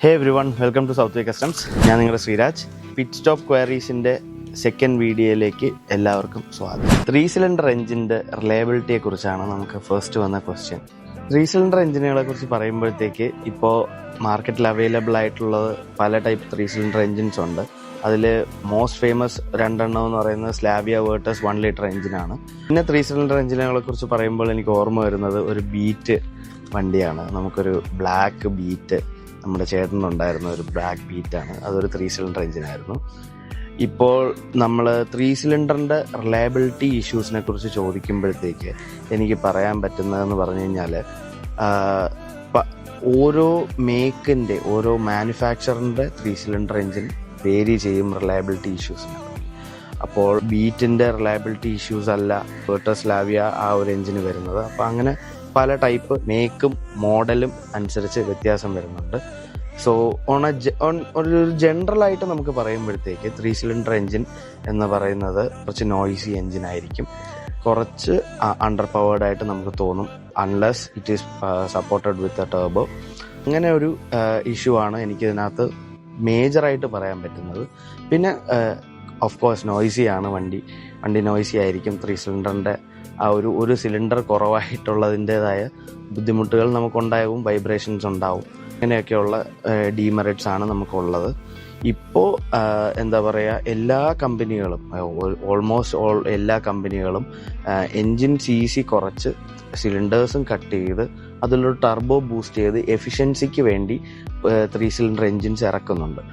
Hey everyone, welcome to South Way Customs. ഞാൻ നിങ്ങളുടെ Sreeraj. Pit stop ക്വയറീസിൻ്റെ second വീഡിയോയിലേക്ക് എല്ലാവർക്കും സ്വാഗതം. 3 സിലിണ്ടർ എഞ്ചിൻ്റെ റിലയബിലിറ്റിയെ കുറിച്ചാണ് നമുക്ക് ഫസ്റ്റ് വന്ന ക്വസ്റ്റ്യൻ. 3 സിലിണ്ടർ എഞ്ചിനുകളെ കുറിച്ച് പറയുമ്പോഴത്തേക്ക് ഇപ്പോൾ മാർക്കറ്റിൽ അവൈലബിൾ ആയിട്ടുള്ളത് പല ടൈപ്പ് 3 സിലിണ്ടർ എഞ്ചിൻസ് ഉണ്ട്. അതിൽ മോസ്റ്റ് ഫേമസ് രണ്ടെണ്ണം എന്ന് പറയുന്നത് സ്ലാവിയ വേർട്ടസ് 1 ലിറ്റർ എഞ്ചിനാണ്. പിന്നെ 3 സിലിണ്ടർ എഞ്ചിനുകളെ കുറിച്ച് പറയുമ്പോൾ എനിക്ക് ഓർമ്മ വരുന്നത് ഒരു ബീറ്റ് വണ്ടിയാണ്. നമുക്കൊരു ബ്ലാക്ക് ബീറ്റ് നമ്മുടെ ചേട്ടനുണ്ടായിരുന്ന ഒരു ബ്ലാക്ക് ബീറ്റാണ്. അതൊരു 3 സിലിണ്ടർ എഞ്ചിനായിരുന്നു. ഇപ്പോൾ നമ്മൾ 3 സിലിണ്ടറിൻ്റെ റിലയബിലിറ്റി ഇഷ്യൂസിനെ കുറിച്ച് ചോദിക്കുമ്പോഴത്തേക്ക് എനിക്ക് പറയാൻ പറ്റുന്നതെന്ന് പറഞ്ഞു കഴിഞ്ഞാൽ ഓരോ മേക്കിൻ്റെ ഓരോ മാനുഫാക്ചറിൻ്റെ 3 സിലിണ്ടർ എഞ്ചിൻ വേരി ചെയ്യും റിലയബിലിറ്റി ഇഷ്യൂസിന്. അപ്പോൾ ബീറ്റിൻ്റെ റിലയബിലിറ്റി ഇഷ്യൂസ് അല്ല വേർട്ടസ് സ്ലാവിയ ആ ഒരു എഞ്ചിന് വരുന്നത്. അപ്പോൾ അങ്ങനെ പല ടൈപ്പ് മേക്കും മോഡലും അനുസരിച്ച് വ്യത്യാസം വരുന്നുണ്ട്. സോ ഒരു ജനറലായിട്ട് നമുക്ക് പറയുമ്പോഴത്തേക്ക് 3 സിലിണ്ടർ എഞ്ചിൻ എന്ന് പറയുന്നത് കുറച്ച് നോയ്സി എഞ്ചിൻ ആയിരിക്കും, കുറച്ച് അണ്ടർ പവേർഡ് ആയിട്ട് നമുക്ക് തോന്നും unless it is supported with a turbo. അങ്ങനെ ഒരു ഇഷ്യൂ ആണ് എനിക്കിതിനകത്ത് മേജറായിട്ട് പറയാൻ പറ്റുന്നത്. പിന്നെ ഓഫ് കോഴ്സ് നോയ്സിയാണ് വണ്ടി നോയ്സി ആയിരിക്കും. 3 സിലിണ്ടറിൻ്റെ ആ ഒരു സിലിണ്ടർ കുറവായിട്ടുള്ളതിൻ്റെതായ ബുദ്ധിമുട്ടുകൾ നമുക്കുണ്ടാവും, വൈബ്രേഷൻസ് ഉണ്ടാവും. അങ്ങനെയൊക്കെയുള്ള ഡീമെറിറ്റ്സ് ആണ് നമുക്കുള്ളത്. ഇപ്പോൾ എന്താ പറയുക, എല്ലാ കമ്പനികളും ഓൾമോസ്റ്റ് എല്ലാ കമ്പനികളും എൻജിൻ CC കുറച്ച് സിലിണ്ടേഴ്സും കട്ട് ചെയ്ത് അതിലൊരു ടർബോ ബൂസ്റ്റ് ചെയ്ത് എഫിഷ്യൻസിക്ക് വേണ്ടി 3 സിലിണ്ടർ എൻജിൻസ് ഇറക്കുന്നുണ്ട്.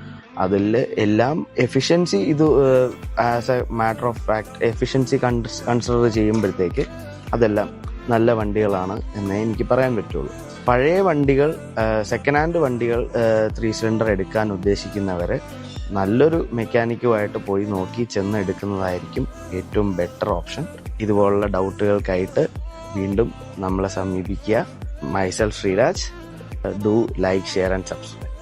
അതിൽ എല്ലാം എഫിഷ്യൻസി ഇത് as A matter of fact efficiency consider ചെയ്യുമ്പോഴത്തേക്ക് അതെല്ലാം നല്ല വണ്ടികളാണ് എന്നേ എനിക്ക് പറയാൻ പറ്റുള്ളൂ. പഴയ വണ്ടികൾ, സെക്കൻഡ് ഹാൻഡ് വണ്ടികൾ 3 സിലിണ്ടർ എടുക്കാൻ ഉദ്ദേശിക്കുന്നവർ നല്ലൊരു മെക്കാനിക്കുമായിട്ട് പോയി നോക്കി ചെന്ന് എടുക്കുന്നതായിരിക്കും ഏറ്റവും ബെറ്റർ ഓപ്ഷൻ. ഇതുപോലുള്ള ഡൗട്ടുകൾക്കായിട്ട് വീണ്ടും നമ്മളെ സമീപിക്കുക. Myself Sreeraj. Do like, share and subscribe.